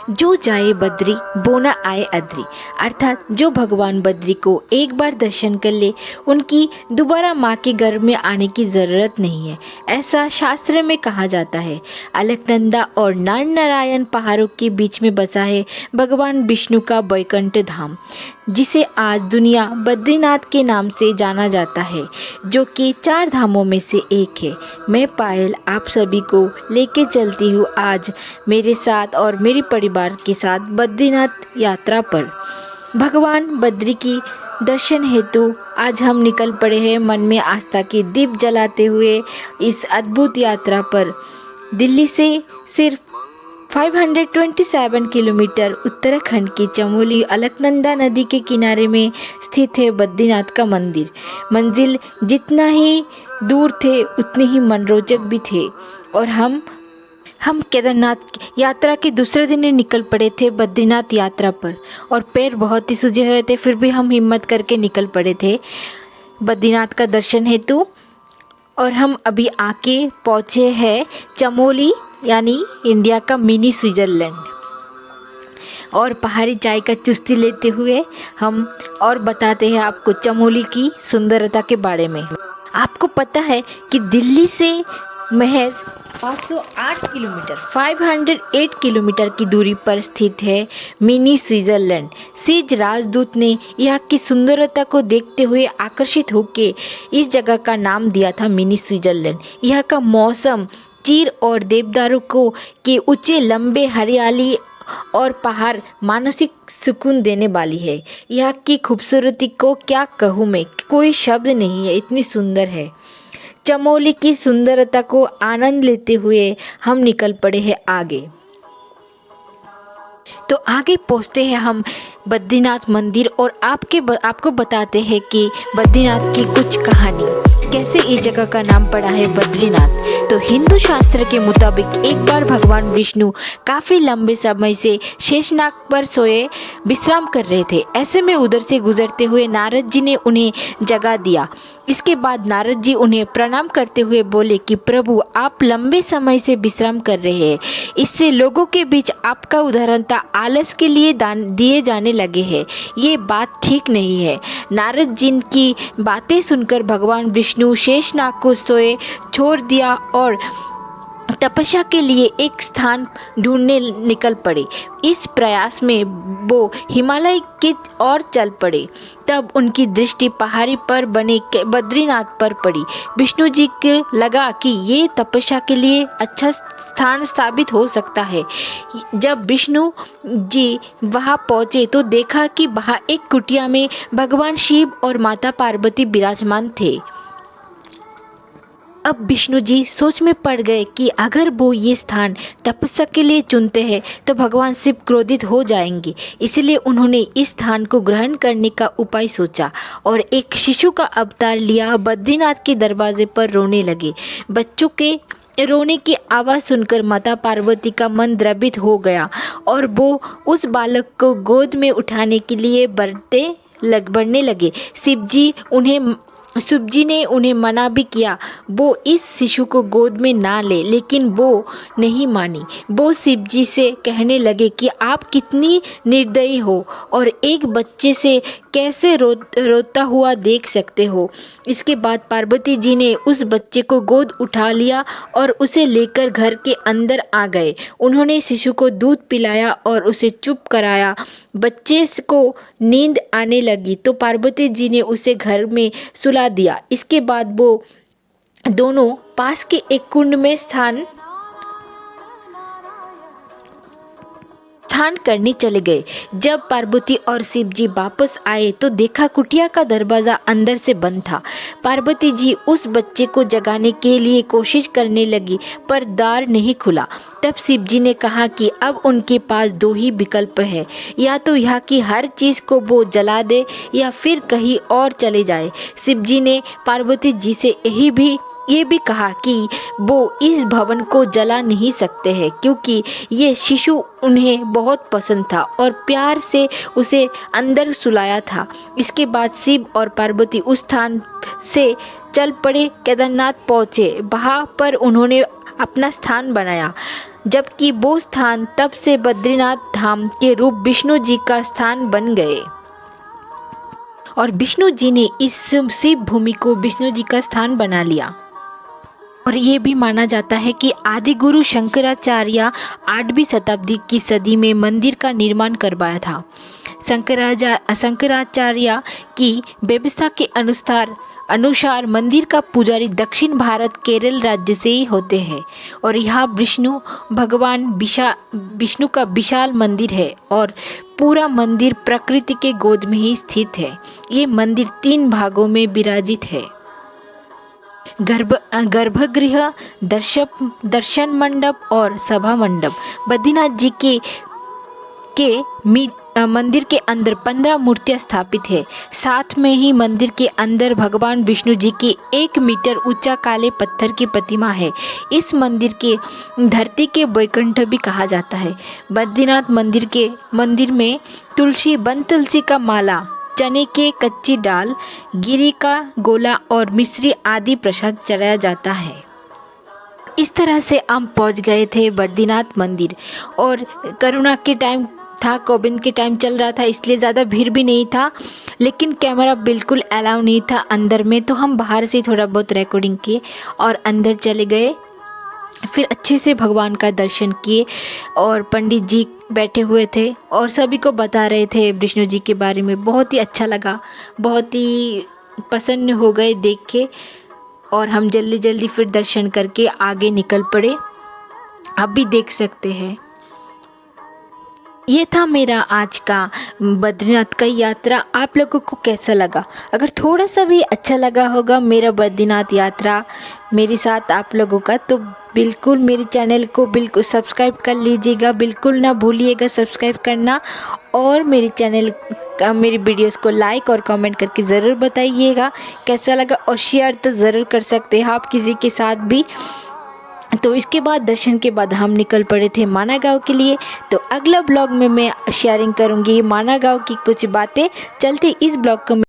जो जाए बद्री बोना आए अद्री, अर्थात जो भगवान बद्री को एक बार दर्शन कर ले उनकी दोबारा माँ के गर्भ में आने की ज़रूरत नहीं है, ऐसा शास्त्र में कहा जाता है। अलकनंदा और नर नारायण पहाड़ों के बीच में बसा है भगवान विष्णु का वैकुंठ धाम, जिसे आज दुनिया बद्रीनाथ के नाम से जाना जाता है, जो कि 4 धामों में से एक है। मैं पायल आप सभी को लेके चलती हूँ आज मेरे साथ और मेरे परिवार के साथ बद्रीनाथ यात्रा पर। भगवान बद्री की दर्शन हेतु आज हम निकल पड़े हैं मन में आस्था के दीप जलाते हुए इस अद्भुत यात्रा पर। दिल्ली से सिर्फ 527 किलोमीटर उत्तराखंड के चमोली अलकनंदा नदी के किनारे में स्थित है बद्रीनाथ का मंदिर। मंजिल जितना ही दूर थे उतनी ही मनरोचक भी थे और हम केदारनाथ यात्रा के दूसरे दिन ही निकल पड़े थे बद्रीनाथ यात्रा पर, और पैर बहुत ही सूजे हुए थे, फिर भी हम हिम्मत करके निकल पड़े थे बद्रीनाथ का दर्शन हेतु। और हम अभी आके पहुँचे हैं चमोली, यानी इंडिया का मिनी स्विट्ज़रलैंड। और पहाड़ी चाय का चुस्की लेते हुए हम और बताते हैं आपको चमोली की सुंदरता के बारे में। आपको पता है कि दिल्ली से महज 508 किलोमीटर की दूरी पर स्थित है मिनी स्विट्ज़रलैंड। सिज राजदूत ने यहाँ की सुंदरता को देखते हुए आकर्षित होकर इस जगह का नाम दिया था मिनी स्विट्ज़रलैंड। यहाँ का मौसम चीड़ और देवदारों को के ऊंचे लंबे हरियाली और पहाड़ मानसिक सुकून देने वाली है। यहाँ की खूबसूरती को क्या कहूँ मैं, कोई शब्द नहीं है, इतनी सुंदर है। चमोली की सुंदरता को आनंद लेते हुए हम निकल पड़े हैं आगे। तो आगे पहुँचते हैं हम बद्रीनाथ मंदिर और आपको बताते हैं कि बद्रीनाथ की कुछ कहानी, कैसे इस जगह का नाम पड़ा है बद्रीनाथ। तो हिंदू शास्त्र के मुताबिक एक बार भगवान विष्णु काफ़ी लंबे समय से शेषनाग पर सोए विश्राम कर रहे थे। ऐसे में उधर से गुजरते हुए नारद जी ने उन्हें जगा दिया। इसके बाद नारद जी उन्हें प्रणाम करते हुए बोले कि प्रभु, आप लंबे समय से विश्राम कर रहे हैं, इससे लोगों के बीच आपका उदाहरणता आलस के लिए दिए जाने लगे हैं। ये बात ठीक नहीं है। नारद जी की बातें सुनकर भगवान विष्णु शेषनाग को सोए छोड़ दिया और तपस्या के लिए एक स्थान ढूंढने निकल पड़े। इस प्रयास में वो हिमालय की ओर चल पड़े। तब उनकी दृष्टि पहाड़ी पर बने बद्रीनाथ पर पड़ी। विष्णु जी को लगा कि ये तपस्या के लिए अच्छा स्थान साबित हो सकता है। जब विष्णु जी वहां पहुंचे तो देखा कि वहां एक कुटिया में भगवान शिव और माता पार्वती विराजमान थे। अब विष्णु जी सोच में पड़ गए कि अगर वो ये स्थान तपस्या के लिए चुनते हैं तो भगवान शिव क्रोधित हो जाएंगे। इसलिए उन्होंने इस स्थान को ग्रहण करने का उपाय सोचा और एक शिशु का अवतार लिया। बद्रीनाथ के दरवाजे पर रोने लगे। बच्चों के रोने की आवाज़ सुनकर माता पार्वती का मन द्रवित हो गया और वो उस बालक को गोद में उठाने के लिए बढ़ने लगे। शिव जी ने उन्हें मना भी किया, वो इस शिशु को गोद में ना ले, लेकिन वो नहीं मानी। वो शिव जी से कहने लगे कि आप कितनी निर्दयी हो और एक बच्चे से कैसे रोता हुआ देख सकते हो। इसके बाद पार्वती जी ने उस बच्चे को गोद उठा लिया और उसे लेकर घर के अंदर आ गए। उन्होंने शिशु को दूध पिलाया और उसे चुप कराया। बच्चे को नींद आने लगी तो पार्वती जी ने उसे घर में सुला दिया। इसके बाद वो दोनों पास के एक कुंड में स्नान करने चले गए। जब पार्वती और शिव जी वापस आए तो देखा कुटिया का दरवाजा अंदर से बंद था। पार्वती जी उस बच्चे को जगाने के लिए कोशिश करने लगी पर द्वार नहीं खुला। तब शिव जी ने कहा कि अब उनके पास 2 ही विकल्प है, या तो यहाँ की हर चीज़ को वो जला दे या फिर कहीं और चले जाए। शिव जी ने पार्वती जी से ये भी कहा कि वो इस भवन को जला नहीं सकते हैं, क्योंकि ये शिशु उन्हें बहुत पसंद था और प्यार से उसे अंदर सुलाया था। इसके बाद शिव और पार्वती उस स्थान से चल पड़े। केदारनाथ पहुँचे। वहाँ पर उन्होंने अपना स्थान बनाया। जबकि वो स्थान तब से बद्रीनाथ धाम के रूप विष्णु जी का स्थान बन गए और विष्णु जी ने इस शिव भूमि को विष्णु जी का स्थान बना लिया। और ये भी माना जाता है कि आदि गुरु शंकराचार्य 8वीं शताब्दी की सदी में मंदिर का निर्माण करवाया था। शंकराचार्य की व्यवस्था के अनुसार मंदिर का पुजारी दक्षिण भारत केरल राज्य से ही होते हैं और यहाँ विष्णु भगवान विष्णु का विशाल मंदिर है और पूरा मंदिर प्रकृति के गोद में ही स्थित है। ये मंदिर 3 भागों में विराजित है। गर्भगृह, दर्शन मंडप और सभा मंडप। बद्रीनाथ जी के मंदिर के अंदर 15 मूर्तियां स्थापित है। साथ में ही मंदिर के अंदर भगवान विष्णु जी की 1 मीटर ऊंचा काले पत्थर की प्रतिमा है। इस मंदिर के धरती के वैकुंठ भी कहा जाता है। बद्रीनाथ मंदिर में वन तुलसी का माला, चने के कच्ची दाल, गिरी का गोला और मिश्री आदि प्रसाद चढ़ाया जाता है। इस तरह से हम पहुंच गए थे बद्रीनाथ मंदिर और कोरोना के टाइम था, कोविड के टाइम चल रहा था, इसलिए ज़्यादा भीड़ भी नहीं था, लेकिन कैमरा बिल्कुल अलाउ नहीं था अंदर में, तो हम बाहर से थोड़ा बहुत रिकॉर्डिंग किए और अंदर चले गए। फिर अच्छे से भगवान का दर्शन किए और पंडित जी बैठे हुए थे और सभी को बता रहे थे विष्णु जी के बारे में। बहुत ही अच्छा लगा, बहुत ही प्रसन्न हो गए देख के और हम जल्दी जल्दी फिर दर्शन करके आगे निकल पड़े। आप भी देख सकते हैं। ये था मेरा आज का बद्रीनाथ का यात्रा। आप लोगों को कैसा लगा? अगर थोड़ा सा भी अच्छा लगा होगा मेरा बद्रीनाथ यात्रा मेरे साथ आप लोगों का, तो बिल्कुल मेरे चैनल को बिल्कुल सब्सक्राइब कर लीजिएगा। बिल्कुल ना भूलिएगा सब्सक्राइब करना और मेरी वीडियोस को लाइक और कमेंट करके ज़रूर बताइएगा कैसा लगा, और शेयर तो ज़रूर कर सकते हैं आप किसी के साथ भी। तो इसके बाद दर्शन के बाद हम निकल पड़े थे माना गाँव के लिए। तो अगला ब्लॉग में मैं शेयरिंग करूँगी माना गाँव की कुछ बातें। चलते इस ब्लॉग को